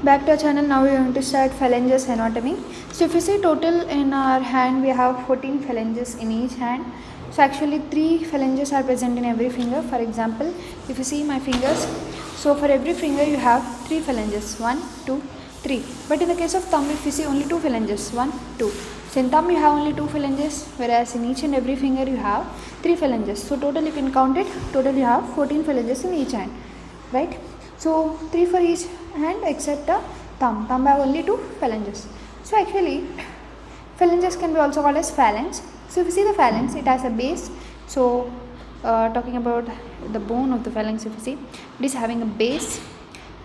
Back to our channel. Now we are going to start phalanges anatomy. So if you see total in our hand, we have 14 phalanges in each hand. So actually 3 phalanges are present in every finger. For example, if you see my fingers, so for every finger you have 3 phalanges, 1, 2, 3. But in the case of thumb, if you see only 2 phalanges, 1, 2. So in thumb you have only 2 phalanges, whereas in each and every finger you have 3 phalanges. So total you can count it, total you have 14 phalanges in each hand, right? So 3 for each hand except the thumb. Thumb have only 2 phalanges. So actually phalanges can be also called as phalanx. So if you see the phalanx, it has a base. So talking about the bone of the phalanx, if you see, it is having a base,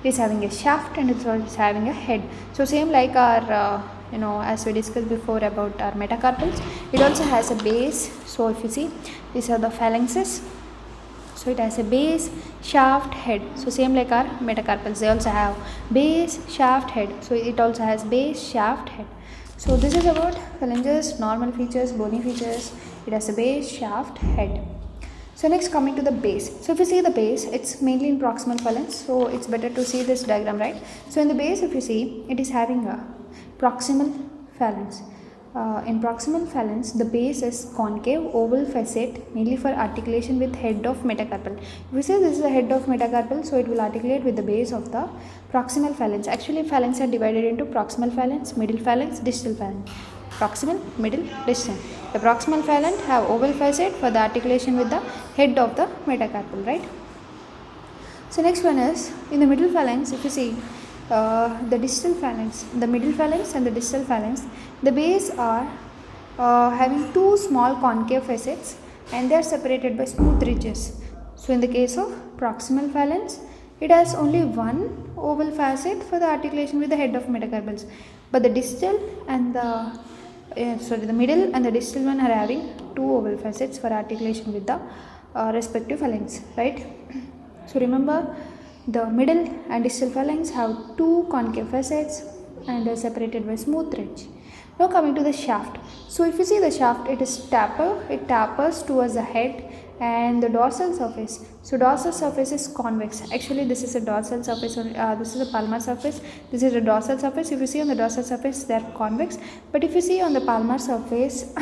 it is having a shaft, and it is having a head. So same like our as we discussed before about our metacarpals, it also has a base. So if you see, these are the phalanxes. So it has a base, shaft, head. So same like our metacarpals, they also have base, shaft, head. So it also has base, shaft, head. So this is about phalanges, normal features, bony features. It has a base, shaft, head. So next, coming to the base. So if you see the base, it's mainly in proximal phalanx. So it's better to see this diagram, right? So in the base, if you see, it is having a proximal phalanx. In proximal phalanx, the base is concave oval facet, mainly for articulation with head of metacarpal. If we say this is the head of metacarpal, so it will articulate with the base of the proximal phalanx. Actually, phalanx are divided into proximal phalanx, middle phalanx, distal phalanx. Proximal, middle, distal. The proximal phalanx have oval facet for the articulation with the head of the metacarpal, right? So next one is in the middle phalanx. If you see the distal phalanx, the middle phalanx and the distal phalanx, the base are having 2 small concave facets and they are separated by smooth ridges. So in the case of proximal phalanx, it has only 1 oval facet for the articulation with the head of metacarpals, but the distal and the middle and the distal one are having 2 oval facets for articulation with the respective phalanx, right? So remember, the middle and distal phalanx have 2 concave facets and are separated by smooth ridge. Now coming to the shaft. So if you see the shaft, it is taper. It tapers towards the head and the dorsal surface. So dorsal surface is convex. Actually, this is a dorsal surface. This is a palmar surface. This is a dorsal surface. If you see on the dorsal surface, they are convex. But if you see on the palmar surface,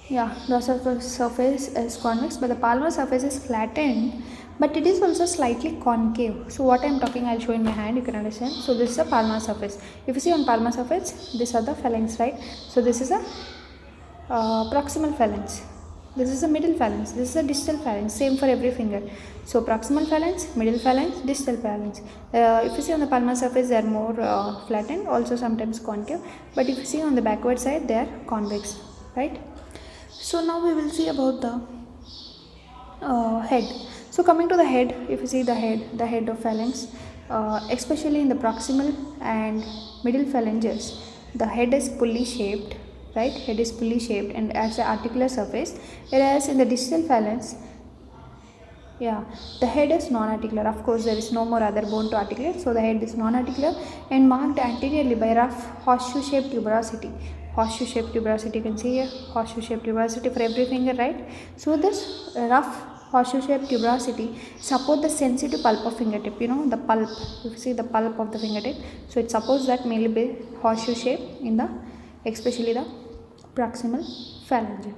yeah, dorsal surface is convex, but the palmar surface is flattened, but it is also slightly concave. So what I am talking, I'll show in my hand, you can understand. So this is a palmar surface. If you see on palmar surface, these are the phalanx, right? So this is a proximal phalanx. This is a middle phalanx. This is a distal phalanx. Same for every finger. So proximal phalanx, middle phalanx, distal phalanx. If you see on the palmar surface, they are more flattened, also sometimes concave. But if you see on the backward side, they are convex, right? So now we will see about the head. So coming to the head, if you see the head of phalanx, especially in the proximal and middle phalanges, the head is pulley shaped, right? Head is pulley shaped and as an articular surface, whereas in the distal phalanx, the head is non-articular. Of course, there is no more other bone to articulate, so the head is non-articular and marked anteriorly by rough horseshoe-shaped tuberosity. Horseshoe-shaped tuberosity, you can see here, horseshoe-shaped tuberosity for every finger, right? So this rough horseshoe-shaped tuberosity support the sensitive pulp of fingertip. You know the pulp. If you see the pulp of the fingertip, so it supports that mainly by horseshoe shape in the, especially the proximal phalange.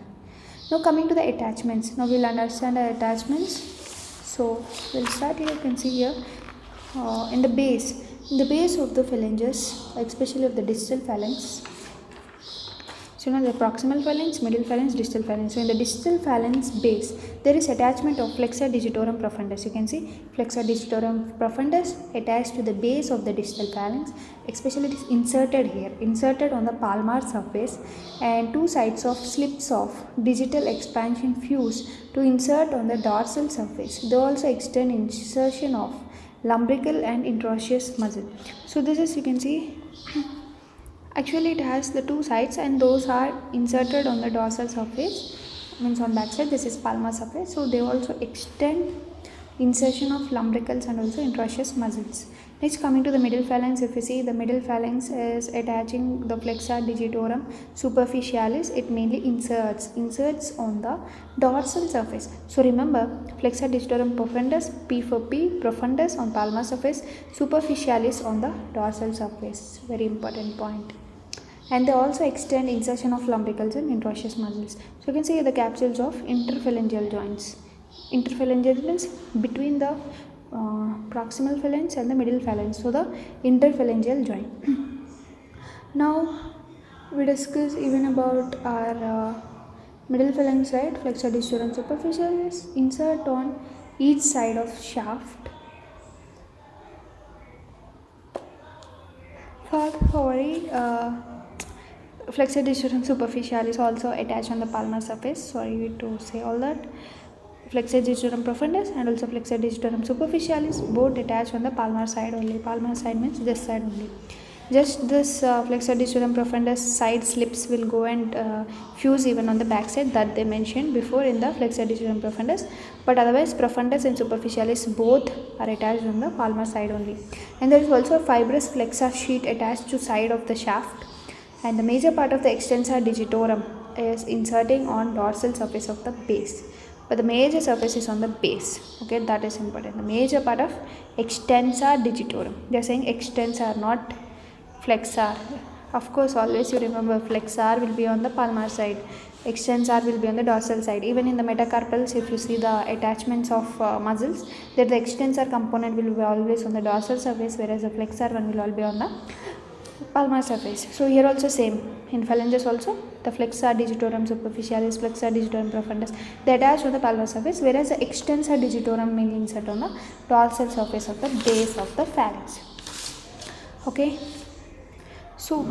Now coming to the attachments. Now we'll understand the attachments. So we'll start here. You can see here in the base of the phalanges, especially of the distal phalanx. So now the proximal phalanx, middle phalanx, distal phalanx. So in the distal phalanx base, there is attachment of flexor digitorum profundus. You can see flexor digitorum profundus attached to the base of the distal phalanx. Especially it is inserted here, inserted on the palmar surface, and 2 sides of slips of digital expansion fuse to insert on the dorsal surface. They also extend insertion of lumbrical and interosseous muscle. So this is, you can see, actually it has the 2 sides and those are inserted on the dorsal surface, means on back side. This is palmar surface, so they also extend insertion of lumbricals and also interosseous muscles. Next, coming to the middle phalanx, if you see, the middle phalanx is attaching the flexor digitorum superficialis. It mainly inserts on the dorsal surface. So remember, flexor digitorum profundus, P for P, profundus on palmar surface, superficialis on the dorsal surface. Very important point. And they also extend insertion of lumbricals and interosseous muscles. So you can see the capsules of interphalangeal joints. Interphalangeal means between the proximal phalanx and the middle phalanx, so the interphalangeal joint. Now we discuss even about our middle phalanx, right? Flexor digitorum superficialis, insert on each side of shaft. For flexor digitorum superficialis also attached on the palmar surface. Sorry to say all that. Flexor digitorum profundus and also flexor digitorum superficialis both attached on the palmar side only. Palmar side means this side only. Just this flexor digitorum profundus side slips will go and fuse even on the back side, that they mentioned before in the flexor digitorum profundus. But otherwise, profundus and superficialis both are attached on the palmar side only. And there is also a fibrous flexor sheet attached to side of the shaft. And the major part of the extensor digitorum is inserting on dorsal surface of the base. But the major surface is on the base. Okay, that is important. The major part of extensor digitorum. They are saying extensor, not flexor. Of course, always you remember flexor will be on the palmar side, extensor will be on the dorsal side. Even in the metacarpals, if you see the attachments of muscles, that the extensor component will be always on the dorsal surface, whereas the flexor one will all be on the palmar surface. So here also same. In phalanges also, the flexor digitorum superficialis, flexor digitorum profundus, they attach on the palmar surface, whereas the extensor digitorum mainly insert on the dorsal surface of the base of the phalanx. Okay. So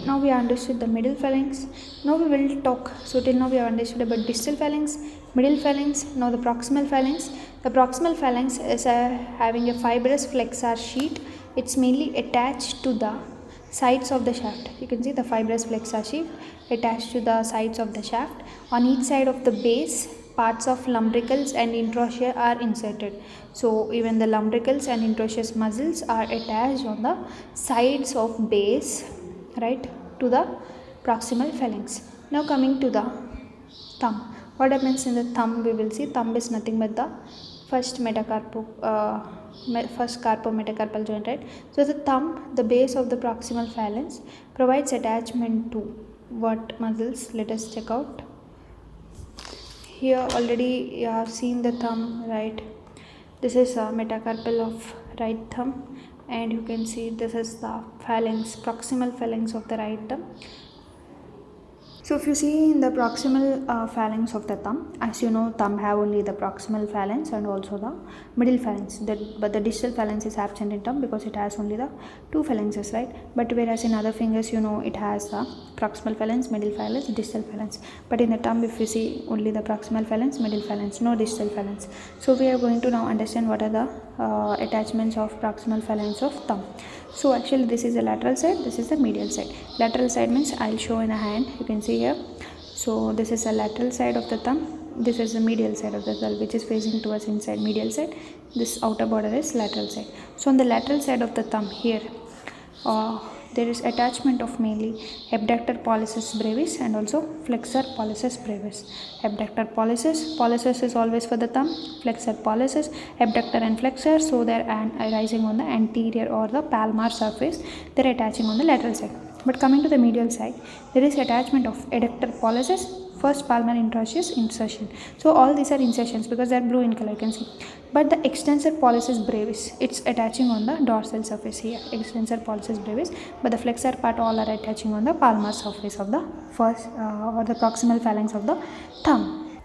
now we understood the middle phalanx. Now we will talk. So till now we have understood about distal phalanx, middle phalanx, now the proximal phalanx. The proximal phalanx is having a fibrous flexor sheet. It's mainly attached to the sides of the shaft. You can see the fibrous flexor sheet attached to the sides of the shaft. On each side of the base, parts of lumbricals and interossea are inserted. So even the lumbricals and interosseous muscles are attached on the sides of base, right, to the proximal phalanx. Now coming to the thumb. What happens in the thumb? We will see thumb is nothing but the first carpometacarpal joint, right? So the thumb, the base of the proximal phalanx, provides attachment to what muscles? Let us check out. Here already you have seen the thumb, right? This is a metacarpal of right thumb, and you can see this is the phalanx, proximal phalanx of the right thumb. So if you see in the proximal phalanx of the thumb, as you know, thumb have only the proximal phalanx and also the middle phalanx. But the distal phalanx is absent in thumb because it has only the two phalanxes, right? But whereas in other fingers, you know, it has the proximal phalanx, middle phalanx, distal phalanx. But in the thumb, if you see only the proximal phalanx, middle phalanx, no distal phalanx. So we are going to now understand what are the attachments of proximal phalanx of thumb. So actually this is the lateral side, this is the medial side. Lateral side means I'll show in a hand, you can see here. So this is the lateral side of the thumb, this is the medial side of the thumb, which is facing towards inside medial side. This outer border is lateral side. So on the lateral side of the thumb here, there is attachment of mainly abductor pollicis brevis and also flexor pollicis brevis. Abductor pollicis is always for the thumb, flexor pollicis, abductor and flexor, so they are arising on the anterior or the palmar surface, they are attaching on the lateral side. But coming to the medial side, there is attachment of adductor pollicis, first palmar interosseous insertion. So all these are insertions because they are blue in color, you can see. But the extensor pollicis brevis, it's attaching on the dorsal surface here, extensor pollicis brevis, but the flexor part all are attaching on the palmar surface of the first or the proximal phalanx of the thumb.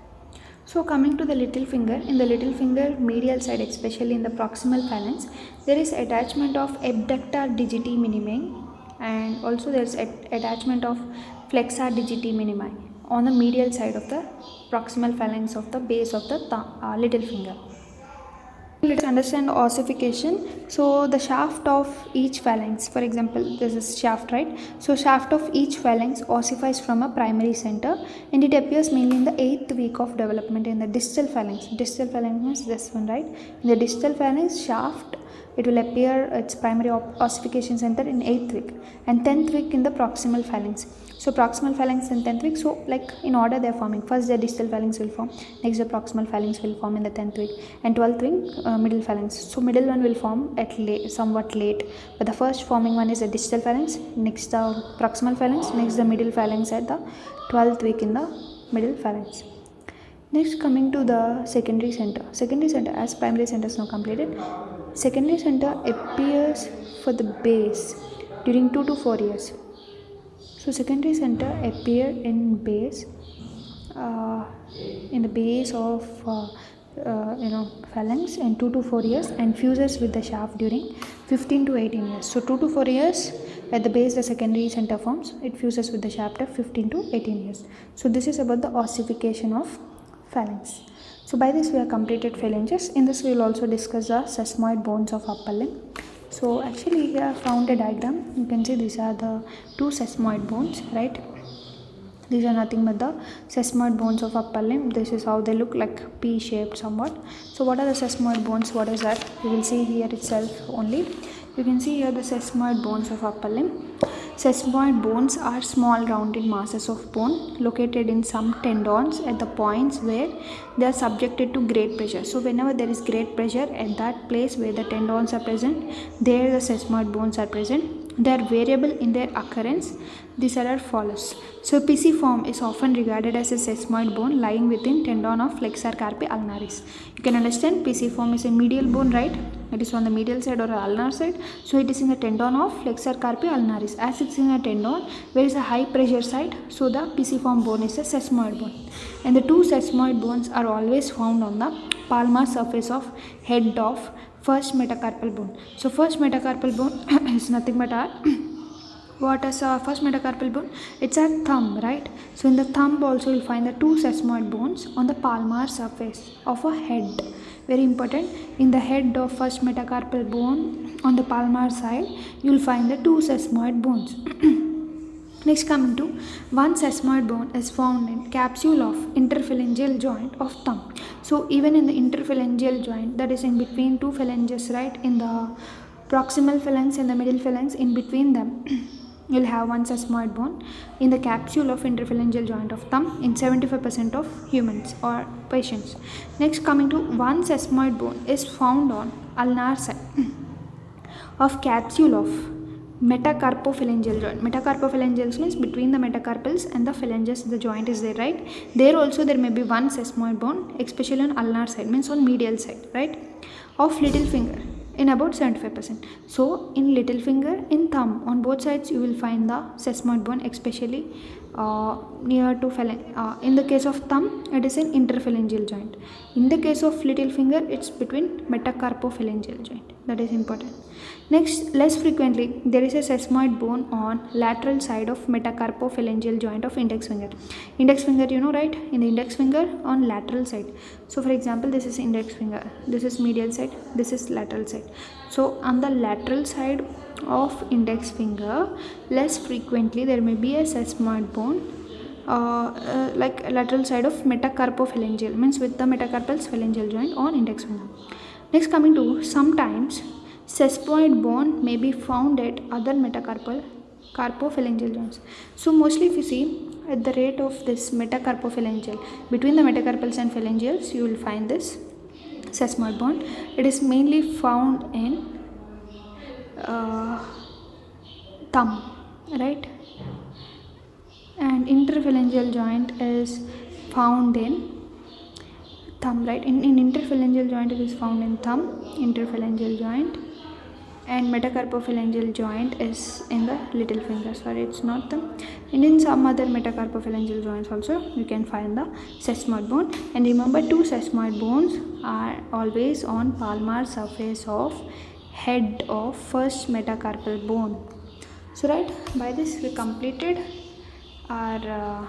So coming to the little finger, in the little finger medial side, especially in the proximal phalanx, there is attachment of abductor digiti minimi and also there is attachment of flexor digiti minimi on the medial side of the proximal phalanx of the base of the little finger. Let's understand ossification. So the shaft of each phalanx, for example, this is shaft, right? So shaft of each phalanx ossifies from a primary center, and it appears mainly in the 8th week of development in the distal phalanx. Distal phalanx means this one, right? In the distal phalanx shaft, it will appear its primary ossification center in 8th week, and 10th week in the proximal phalanx. So proximal phalanx in 10th week, so like in order they are forming. First the distal phalanx will form, next the proximal phalanx will form in the 10th week, and 12th week middle phalanx. So middle one will form at somewhat late, but the first forming one is the distal phalanx, next the proximal phalanx, next the middle phalanx at the 12th week in the middle phalanx. Next, coming to the secondary center. Secondary center, as primary center is now completed, secondary center appears for the base during 2 to 4 years. So secondary center appear in base, in the base of phalanx in 2 to 4 years, and fuses with the shaft during 15 to 18 years. So 2 to 4 years at the base the secondary center forms, it fuses with the shaft of 15 to 18 years. So this is about the ossification of phalanx. So by this we have completed phalanges. In this we will also discuss the sesamoid bones of upper limb. So actually here I found a diagram. You can see these are the two sesamoid bones, right? These are nothing but the sesamoid bones of upper limb. This is how they look, like P-shaped somewhat. So what are the sesamoid bones? What is that? You will see here itself only. You can see here the sesamoid bones of upper limb. Sesamoid bones are small rounded masses of bone located in some tendons at the points where they are subjected to great pressure. So whenever there is great pressure at that place where the tendons are present, there the sesamoid bones are present. They are variable in their occurrence. These are as follows. So pisiform is often regarded as a sesamoid bone lying within tendon of flexor carpi ulnaris. You can understand pisiform is a medial bone, right? It is on the medial side or ulnar side. So it is in the tendon of flexor carpi ulnaris. As it's in a tendon where is a high pressure side, so the pisiform bone is a sesamoid bone. And the two sesamoid bones are always found on the palmar surface of head of first metacarpal bone. So first metacarpal bone is nothing but our what is our first metacarpal bone? It's our thumb, right? So in the thumb also you'll find the two sesamoid bones on the palmar surface of a head. Very important. In the head of first metacarpal bone on the palmar side, you'll find the two sesamoid bones. Next, coming to one sesamoid bone is found in capsule of interphalangeal joint of thumb. So even in the interphalangeal joint, that is in between two phalanges, right? In the proximal phalanx and the middle phalanx, in between them you'll have one sesamoid bone in the capsule of interphalangeal joint of thumb in 75% of humans or patients. Next, coming to one sesamoid bone is found on ulnar side of capsule of metacarpophalangeal joint. Metacarpophalangeals means between the metacarpals and the phalanges the joint is there, right? There also there may be one sesamoid bone, especially on ulnar side, means on medial side, right? Of little finger in about 75%. So in little finger, in thumb, on both sides you will find the sesamoid bone, especially near to phalanx. In the case of thumb, it is an interphalangeal joint. In the case of little finger, it's between metacarpophalangeal joint. That is important. Next, less frequently, there is a sesamoid bone on lateral side of metacarpophalangeal joint of index finger. Index finger, you know, right? In the index finger on lateral side. So for example, this is index finger, this is medial side, this is lateral side. So on the lateral side of index finger, less frequently there may be a sesamoid bone like lateral side of metacarpophalangeal, means with the metacarpal phalangeal joint on index finger. Next, coming to sometimes sesamoid bone may be found at other carpophalangeal joints. So mostly if you see at the rate of this metacarpophalangeal, between the metacarpals and phalangeals you will find this sesamoid bone. It is mainly found in thumb, right? And interphalangeal joint is found in thumb, right? In interphalangeal joint it is found in thumb, interphalangeal joint, and metacarpophalangeal joint is in the little finger. Sorry, it's not thumb. And in some other metacarpophalangeal joints also you can find the sesamoid bone. And remember, two sesamoid bones are always on palmar surface of head of first metacarpal bone. So right, by this we completed our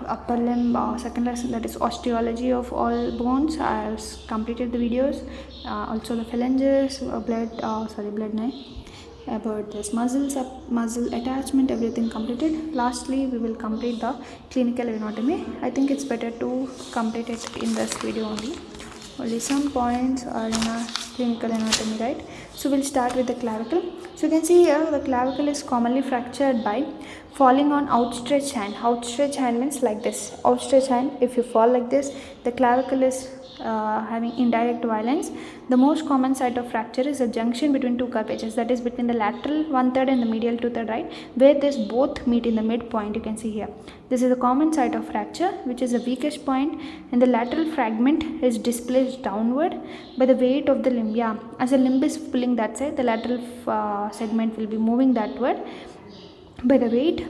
upper limb second lesson, that is osteology of all bones. I have completed the videos. Also the phalanges, blood nine, about this muscle attachment, everything completed. Lastly, we will complete the clinical anatomy. I think it's better to complete it in this video only some points are in our clinical anatomy, right? So we'll start with the clavicle. So you can see here the clavicle is commonly fractured by falling on outstretched hand. Outstretched hand means like this. Outstretched hand, if you fall like this, the clavicle is having indirect violence. The most common site of fracture is a junction between two curvatures, that is between the lateral 1/3 and the medial 2/3, right, where this both meet in the midpoint. You can see here, this is a common site of fracture, which is the weakest point, and the lateral fragment is displaced downward by the weight of the limb. Yeah, as the limb is pulling that side, the lateral segment will be moving that by the weight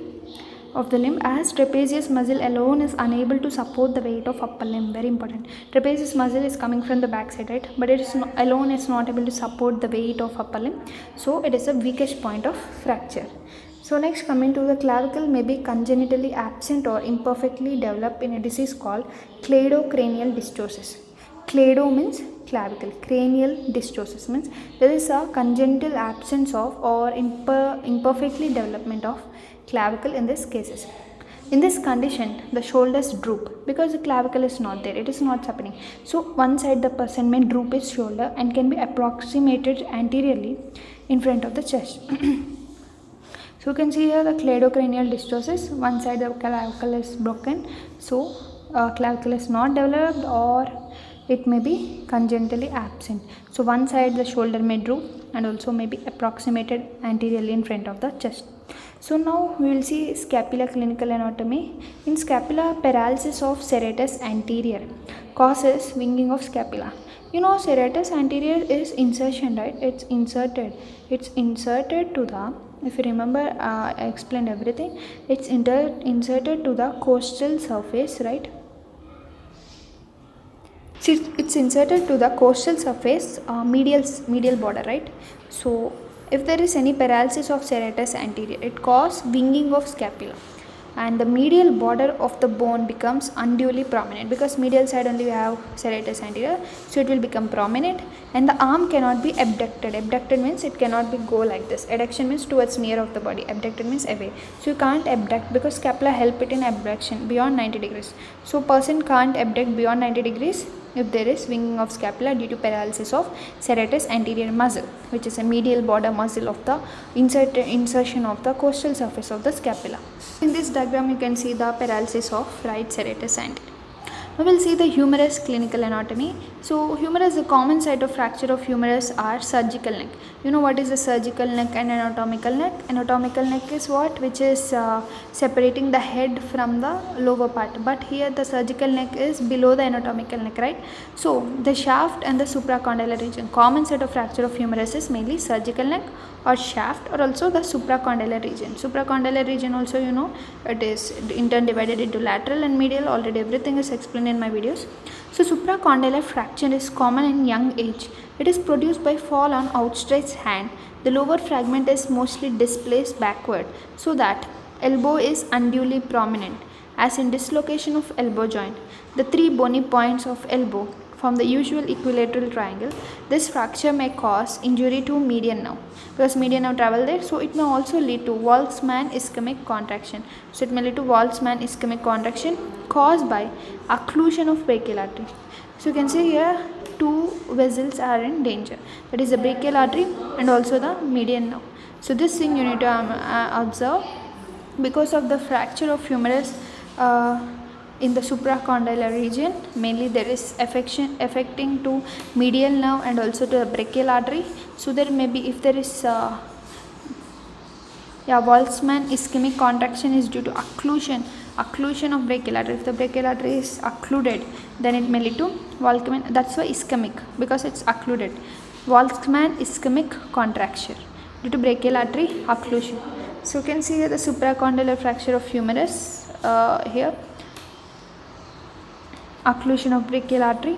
of the limb, as trapezius muscle alone is unable to support the weight of upper limb. Very important. Trapezius muscle is coming from the back side, right, but it is alone is not able to support the weight of upper limb, so it is the weakest point of fracture. So next, coming to the clavicle may be congenitally absent or imperfectly developed in a disease called cleidocranial dystosis. Cleido means clavicle, cranial dystosis means there is a congenital absence of or imperfectly development of clavicle in these cases. In this condition, the shoulders droop because the clavicle is not there, it is not happening. So one side the person may droop his shoulder and can be approximated anteriorly in front of the chest. So you can see here the cleidocranial dystosis, one side the clavicle is broken, so clavicle is not developed, or it may be congenitally absent. So one side the shoulder may droop and also may be approximated anteriorly in front of the chest. So now we will see scapula clinical anatomy. In scapula, paralysis of serratus anterior causes winging of scapula. You know, serratus anterior is insertion, right? It's inserted to the, if you remember, I explained everything. It's inserted to the costal surface, right? It's inserted to the costal surface, medial border, right? So if there is any paralysis of serratus anterior, it causes winging of scapula, and the medial border of the bone becomes unduly prominent, because medial side only we have serratus anterior, so it will become prominent, and the arm cannot be abducted. Abducted means it cannot be go like this. Adduction means towards near of the body. Abducted means away. So you can't abduct because scapula help it in abduction beyond 90 degrees. So person can't abduct beyond 90 degrees if there is winging of scapula due to paralysis of serratus anterior muscle, which is a medial border muscle of the insertion of the costal surface of the scapula. In this diagram you can see the paralysis of right serratus anterior. Now we will see the humerus clinical anatomy. So humerus, the common site of fracture of humerus are surgical neck. You know what is the surgical neck and anatomical neck? Anatomical neck is what? Which is separating the head from the lower part. But here the surgical neck is below the anatomical neck, right? So the shaft and the supracondylar region. Common site of fracture of humerus is mainly surgical neck or shaft, or also the supracondylar region. Supracondylar region also, you know, it is in turn divided into lateral and medial. Already everything is explained in my videos. So supracondylar fracture is common in young age. It is produced by fall on outstretched hand. The lower fragment is mostly displaced backward, so that elbow is unduly prominent, as in dislocation of elbow joint. The three bony points of elbow from the usual equilateral triangle. This fracture may cause injury to median nerve, because median nerve travel there, so it may also lead to Volkmann ischemic contraction. So it may lead to Volkmann ischemic contraction caused by occlusion of brachial artery. So you can see here two vessels are in danger, that is the brachial artery and also the median nerve. So this thing you need to observe. Because of the fracture of humerus in the supracondylar region, mainly there is affecting to medial nerve and also to the brachial artery. So there may be, if there is Volkmann ischemic contraction is due to occlusion of brachial artery. If the brachial artery is occluded, then it may lead to Volkmann. That's why ischemic, because it's occluded. Volkmann ischemic contraction due to brachial artery occlusion. So you can see here the supracondylar fracture of humerus here. Occlusion of brachial artery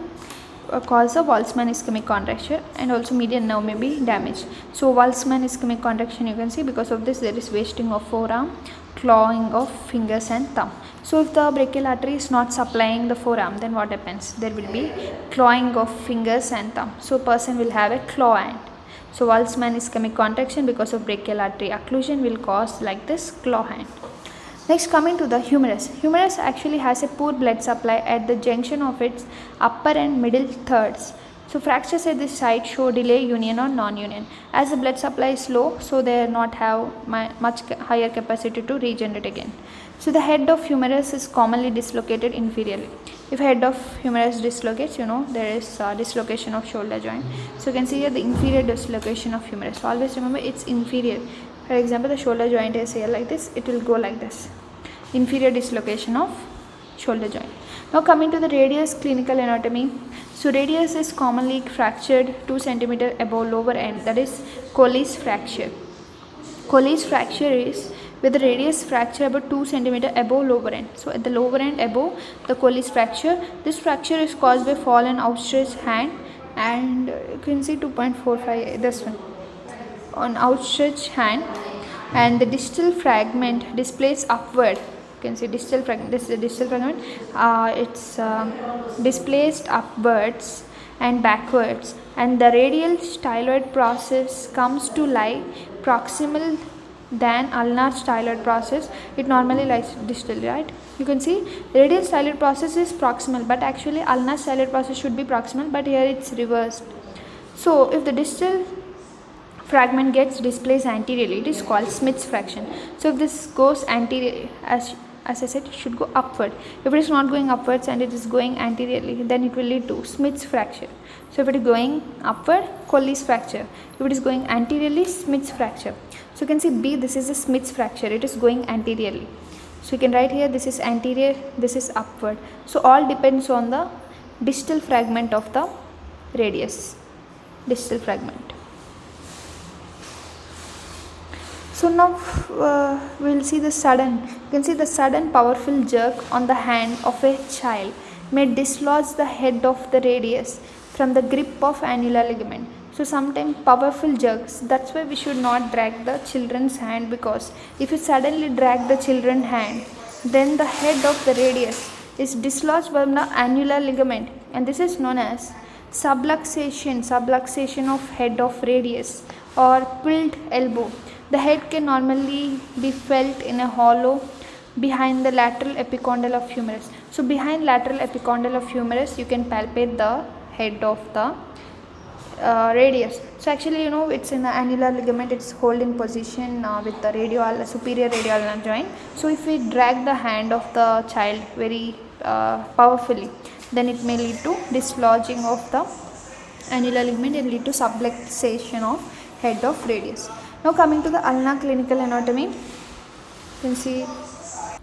cause a Volkmann ischemic contraction, and also median nerve may be damaged. So Volkmann ischemic contraction, you can see because of this there is wasting of forearm, clawing of fingers and thumb. So if the brachial artery is not supplying the forearm, then what happens? There will be clawing of fingers and thumb. So person will have a claw hand. So Waltzman ischemic contraction because of brachial artery occlusion will cause like this claw hand. Next, coming to the humerus. Humerus actually has a poor blood supply at the junction of its upper and middle thirds. So fractures at this site show delay union or non-union. As the blood supply is low, so they not have much higher capacity to regenerate again. So the head of humerus is commonly dislocated inferiorly. If head of humerus dislocates, there is dislocation of shoulder joint. So you can see here the inferior dislocation of humerus. So always remember it's inferior. For example, the shoulder joint is here like this, it will go like this. Inferior dislocation of shoulder joint. Now coming to the radius clinical anatomy. So radius is commonly fractured 2 cm above lower end, that is Colles fracture. Colles fracture is with the radius fracture about 2 cm above lower end. So at the lower end above the Colles fracture, this fracture is caused by fallen outstretched hand, and you can see 2.45, this one, on outstretched hand, and the distal fragment displays upward. You can see distal fragment, this is the distal fragment, it's displaced upwards and backwards, and the radial styloid process comes to lie proximal than ulnar styloid process. It normally lies distal, right? You can see radial styloid process is proximal, but actually ulnar styloid process should be proximal, but here it's reversed. So if the distal fragment gets displaced anteriorly, it is called Smith's fraction. So if this goes anteriorly, as I said, it should go upward. If it is not going upwards and it is going anteriorly, then it will lead to Smith's fracture. So if it is going upward, Colles fracture. If it is going anteriorly, Smith's fracture. So you can see B, this is a Smith's fracture, it is going anteriorly. So you can write here, this is anterior, this is upward. So all depends on the distal fragment of the radius, distal fragment. So now we will see the sudden, you can see the sudden powerful jerk on the hand of a child may dislodge the head of the radius from the grip of annular ligament. So sometimes powerful jerks, that's why we should not drag the children's hand, because if you suddenly drag the children's hand, then the head of the radius is dislodged from the annular ligament, and this is known as subluxation of head of radius or pulled elbow. The head can normally be felt in a hollow behind the lateral epicondyle of humerus. So behind lateral epicondyle of humerus, you can palpate the head of the radius. So actually, it's in the annular ligament, it's holding position with the superior radial joint. So if we drag the hand of the child very powerfully, then it may lead to dislodging of the annular ligament and lead to subluxation of head of radius. Now coming to the ulna clinical anatomy, you can see.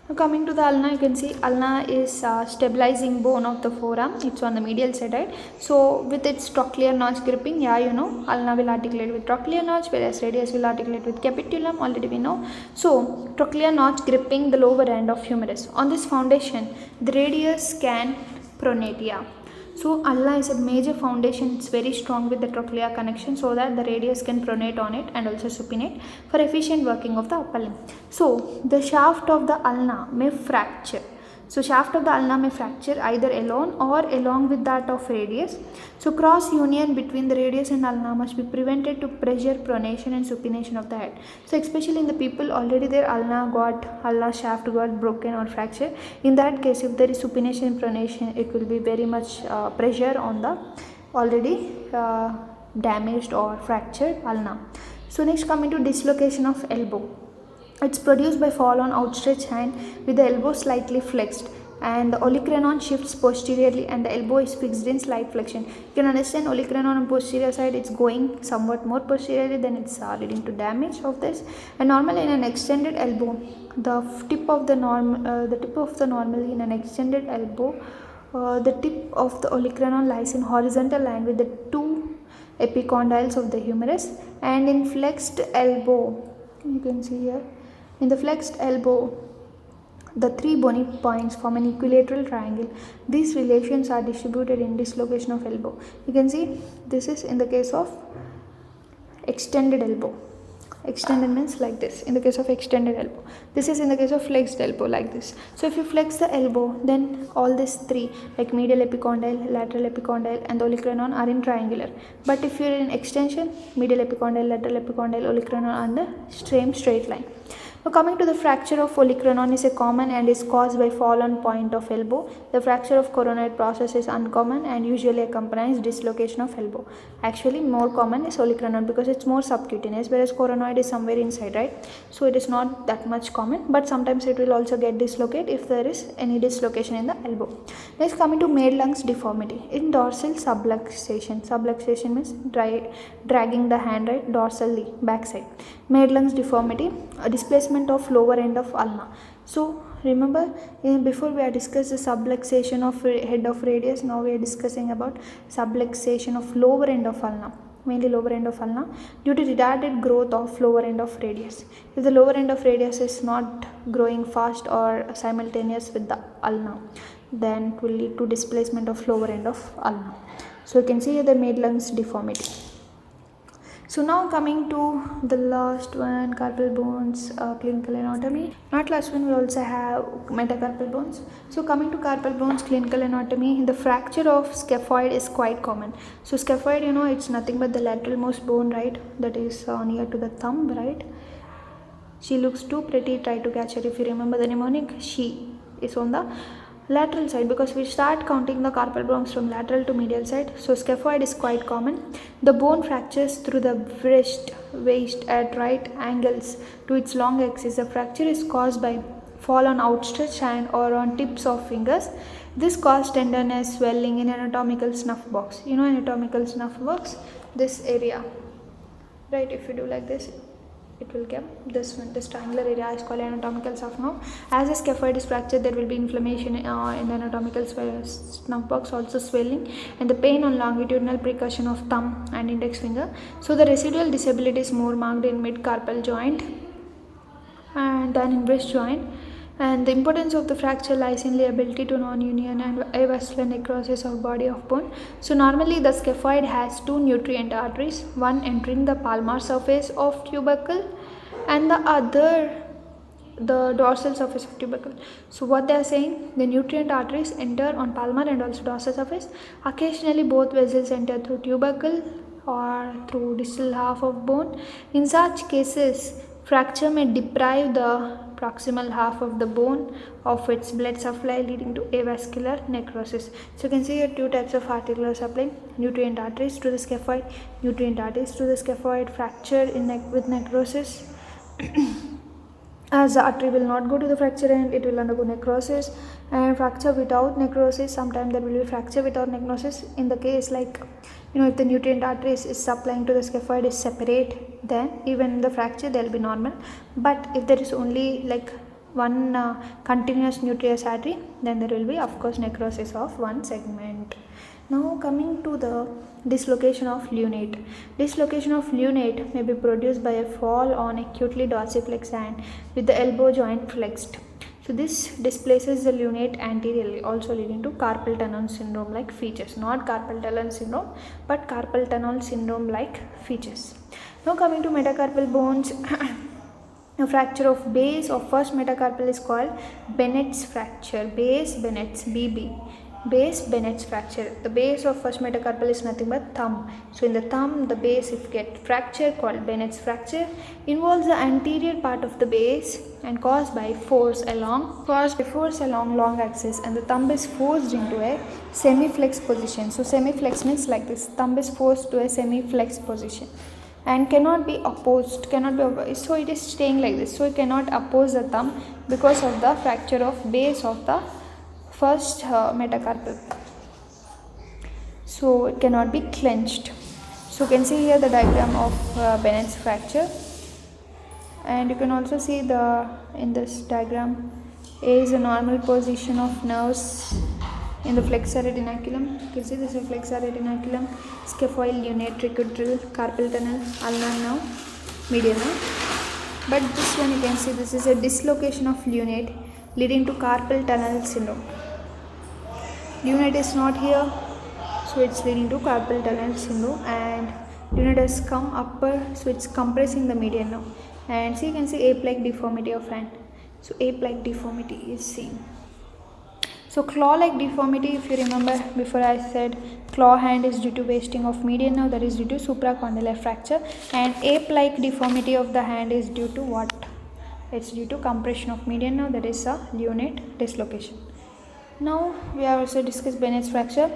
Now coming to the ulna, you can see ulna is stabilizing bone of the forearm. It's on the medial side, right? So with its trochlear notch gripping, ulna will articulate with trochlear notch, whereas radius will articulate with capitulum. Already we know. So trochlear notch gripping the lower end of humerus. On this foundation, the radius can pronate. So ulna is a major foundation, it's very strong with the trochlear connection, so that the radius can pronate on it and also supinate for efficient working of the upper limb. So the shaft of the ulna may fracture. So shaft of the ulna may fracture either alone or along with that of radius. So cross union between the radius and ulna must be prevented to pressure pronation and supination of the head. So especially in the people already their ulna shaft got broken or fractured, in that case if there is supination and pronation, it will be very much pressure on the already damaged or fractured ulna. So next, coming to dislocation of elbow. It's produced by fall on outstretched hand with the elbow slightly flexed, and the olecranon shifts posteriorly and the elbow is fixed in slight flexion. You can understand olecranon on posterior side, it's going somewhat more posteriorly, then it's leading to damage of this. And normally in an extended elbow, the tip of the normally in an extended elbow, the tip of the olecranon lies in horizontal line with the two epicondyles of the humerus, and in flexed elbow, you can see here, in the flexed elbow, the three bony points form an equilateral triangle. These relations are distributed in dislocation of elbow. You can see this is in the case of extended elbow. Extended means like this in the case of extended elbow. This is in the case of flexed elbow like this. So if you flex the elbow, then all these three like medial epicondyle, lateral epicondyle and the olecranon are in triangular. But if you're in extension, medial epicondyle, lateral epicondyle, olecranon are on the same straight line. Now coming to the fracture of olecranon is a common and is caused by fall on point of elbow. The fracture of coronoid process is uncommon and usually accompanies dislocation of elbow. Actually more common is olecranon because it's more subcutaneous, whereas coronoid is somewhere inside, right? So it is not that much common, but sometimes it will also get dislocated if there is any dislocation in the elbow. Next coming to Madelung's deformity. In dorsal subluxation. Subluxation means dragging the hand right dorsally backside. Madelung's deformity, a displacement of lower end of ulna. So remember before we had discussed the subluxation of head of radius, now we are discussing about subluxation of lower end of ulna, mainly lower end of ulna due to retarded growth of lower end of radius. If the lower end of radius is not growing fast or simultaneous with the ulna, then it will lead to displacement of lower end of ulna. So you can see here the Madelung's deformity. So now coming to the last one, carpal bones, clinical anatomy. Not last one, we also have metacarpal bones. So coming to carpal bones, clinical anatomy, the fracture of scaphoid is quite common. So scaphoid, you know, it's nothing but the lateral most bone, right? That is near to the thumb, right? She looks too pretty, try to catch her. If you remember the mnemonic, she is on the lateral side because we start counting the carpal bones from lateral to medial side. So scaphoid is quite common. The bone fractures through the waist at right angles to its long axis. The fracture is caused by fall on outstretched hand or on tips of fingers. This causes tenderness, swelling in anatomical snuff box. You know anatomical snuff box? This area, right? If you do like this, it will get this one. This triangular area is called anatomical snuff box. As the scaphoid is fractured, there will be inflammation in the anatomical snuff box, also swelling, and the pain on longitudinal percussion of thumb and index finger. So the residual disability is more marked in mid-carpal joint and than in wrist joint. And the importance of the fracture lies in the ability to non-union and avascular necrosis of body of bone. So normally the scaphoid has two nutrient arteries, one entering the palmar surface of tubercle and the other the dorsal surface of tubercle. So what they are saying, the nutrient arteries enter on palmar and also dorsal surface. Occasionally both vessels enter through tubercle or through distal half of bone. In such cases, fracture may deprive the proximal half of the bone of its blood supply, leading to avascular necrosis. So you can see here two types of arterial supply: nutrient arteries to the scaphoid, nutrient arteries to the scaphoid. Fracture in with necrosis. As the artery will not go to the fracture end, it will undergo necrosis. And fracture without necrosis, sometimes there will be fracture without necrosis. In the case like, you know, if the nutrient arteries is supplying to the scaphoid is separate, then even the fracture there will be normal. But if there is only like one continuous nutrient artery, then there will be of course necrosis of one segment. Now coming to the dislocation of lunate. Dislocation of lunate may be produced by a fall on acutely dorsiflex hand with the elbow joint flexed. So this displaces the lunate anteriorly, also leading to carpal tunnel syndrome like features. Not carpal tunnel syndrome, but carpal tunnel syndrome like features. Now coming to metacarpal bones. A fracture of base of first metacarpal is called Bennett's fracture. Base Bennett's, BB. Base Bennett's fracture. The base of first metacarpal is nothing but thumb. So in the thumb, the base if get fracture called Bennett's fracture involves the anterior part of the base and caused by force along long axis, and the thumb is forced into a semi-flex position. So semi-flex means like this. Thumb is forced to a semi-flex position and cannot be opposed. So it is staying like this. So you cannot oppose the thumb because of the fracture of base of the first metacarpal. So it cannot be clenched. So you can see here the diagram of Bennett's fracture, and you can also see in this diagram A is a normal position of nerves in the flexor retinaculum. You can see this is flexor retinaculum, scaphoid, lunate, tricutril, carpal tunnel, ulnar nerve, medial nerve. But this one you can see this is a dislocation of lunate leading to carpal tunnel syndrome. Lunate is not here, so it's leading to carpal tunnel syndrome, and unit has come upper, so it's compressing the median now. And so you can see ape-like deformity of hand. So ape-like deformity is seen. So claw-like deformity, if you remember before I said claw hand is due to wasting of median nerve, that is due to supracondylar fracture, and ape-like deformity of the hand is due to what? It's due to compression of median nerve, that is a lunate dislocation. Now we have also discussed Bennett's fracture.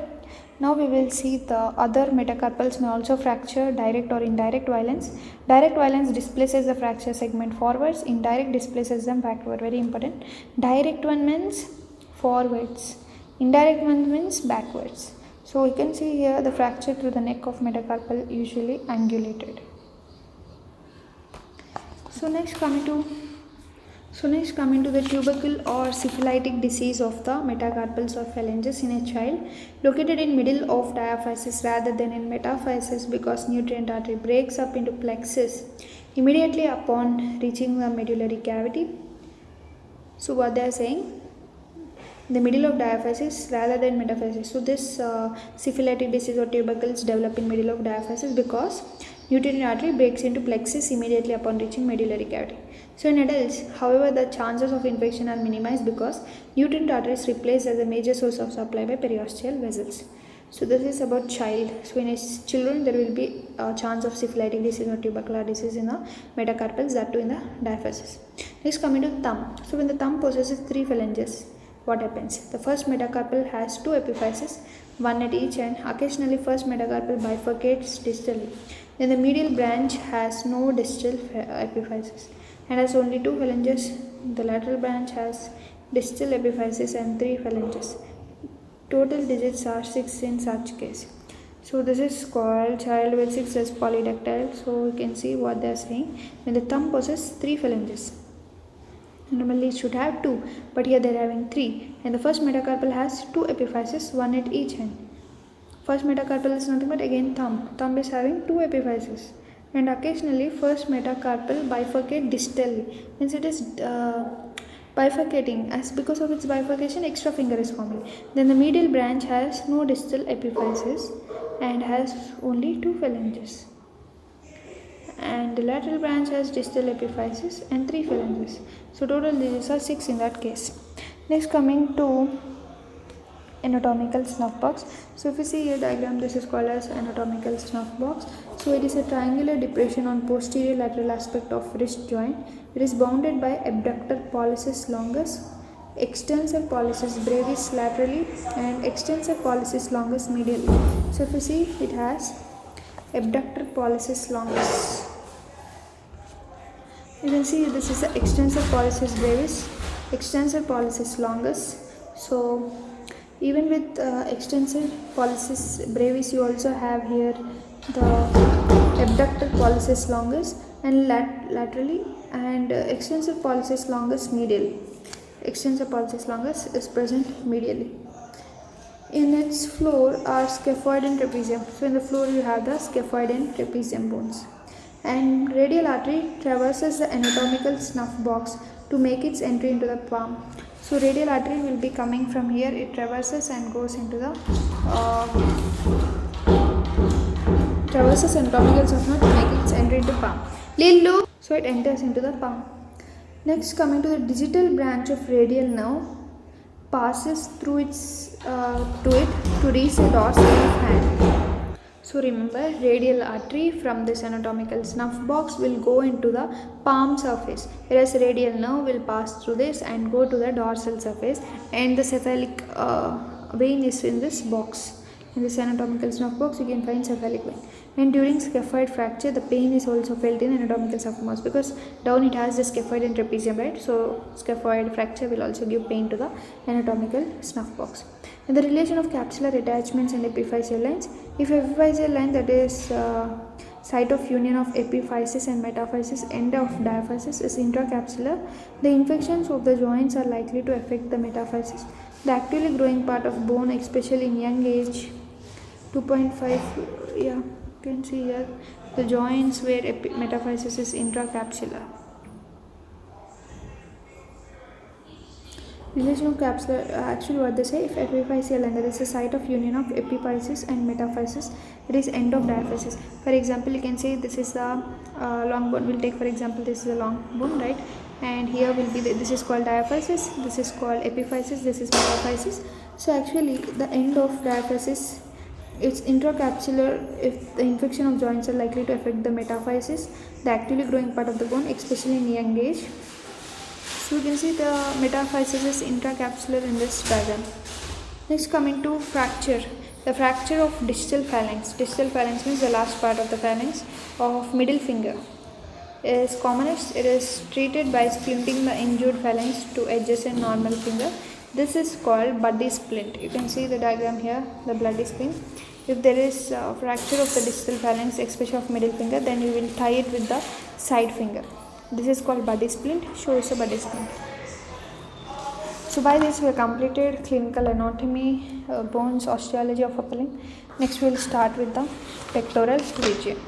Now we will see the other metacarpals may also fracture direct or indirect violence. Direct violence displaces the fracture segment forwards, indirect displaces them backward. Very important. Direct one means forwards, indirect one means backwards. So you can see here the fracture through the neck of metacarpal usually angulated. So next coming to the tubercle or syphilitic disease of the metacarpals or phalanges in a child, located in middle of diaphysis rather than in metaphysis, because nutrient artery breaks up into plexus immediately upon reaching the medullary cavity. So what they are saying, the middle of diaphysis rather than metaphysis. So this syphilitic disease or tubercles develop in middle of diaphysis because nutrient artery breaks into plexus immediately upon reaching medullary cavity. So in adults, however, the chances of infection are minimized because nutrient artery is replaced as a major source of supply by periosteal vessels. So this is about child. So in children, there will be a chance of syphilitic disease or tubercular disease in the metacarpals, that too in the diaphysis. Next coming to the thumb. So when the thumb possesses 3 phalanges, what happens? The first metacarpal has 2 epiphyses, one at each end. Occasionally first metacarpal bifurcates distally. Then the medial branch has no distal epiphysis and has only 2 phalanges. The lateral branch has distal epiphysis and 3 phalanges. Total digits are 6 in such case. So this is called child with 6 as polydactyl. So you can see what they are saying. When the thumb possesses 3 phalanges, normally it should have 2, but here they are having 3, and the first metacarpal has 2 epiphyses, one at each end. First metacarpal is nothing but again thumb is having 2 epiphyses, and occasionally first metacarpal bifurcate distally, means it is bifurcating, as because of its bifurcation extra finger is forming. Then the medial branch has no distal epiphyses and has only 2 phalanges, and the lateral branch has distal epiphysis and 3 phalanges. So total digits are 6 in that case. Next coming to anatomical snuff box. So if you see here diagram, this is called as anatomical snuff box. So it is a triangular depression on posterior lateral aspect of wrist joint. It is bounded by abductor pollicis longus, extensor pollicis brevis laterally, and extensor pollicis longus medially. So if you see, it has abductor pollicis longus. You can see this is the extensor pollicis brevis, extensor pollicis longus. So even with extensor pollicis brevis, you also have here the abductor pollicis longus and laterally, and extensor pollicis longus medially. Extensor pollicis longus is present medially. In its floor are scaphoid and trapezium. So in the floor you have the scaphoid and trapezium bones. And radial artery traverses the anatomical snuff box to make its entry into the palm. So radial artery will be coming from here, it traverses and goes into the traverses anatomical snuff to make its entry into palm. So it enters into the palm. Next coming to the digital branch of radial nerve, passes through its to reach the dorsal of hand. So remember, radial artery from this anatomical snuff box will go into the palm surface, whereas radial nerve will pass through this and go to the dorsal surface, and the cephalic vein is in this box. In this anatomical snuff box, you can find cephalic vein. And during scaphoid fracture, the pain is also felt in anatomical snuff box because down it has the scaphoid and trapezium, right? So scaphoid fracture will also give pain to the anatomical snuff box. And the relation of capsular attachments and epiphyseal lines. If epiphyseal line, that is site of union of epiphysis and metaphysis, end of diaphysis, is intracapsular, the infections of the joints are likely to affect the metaphysis. The actively growing part of bone, especially in young age, 2.5, you can see here the joints where metaphysis is intracapsular. Relation of capsular, actually what they say, if epiphyseal end is the site of union of epiphysis and metaphysis, it is end of diaphysis. For example, you can say this is the long bone. We'll take for example this is a long bone, right? And here will be this is called diaphysis, this is called epiphysis, this is metaphysis. So actually the end of diaphysis, it's intracapsular if the infection of joints are likely to affect the metaphysis, the actively growing part of the bone, especially in young age. So you can see the metaphysis is intracapsular in this diagram. Next, coming to fracture. The fracture of distal phalanx. Distal phalanx means the last part of the phalanx of middle finger is commonest. It is treated by splinting the injured phalanx to adjacent normal finger. This is called bloody splint. You can see the diagram here, the bloody splint. If there is a fracture of the distal phalanx, especially of middle finger, then you will tie it with the side finger. This is called bloody splint, shows a bloody splint. So by this we have completed clinical anatomy, bones, osteology of upper limb. Next we will start with the pectoral region.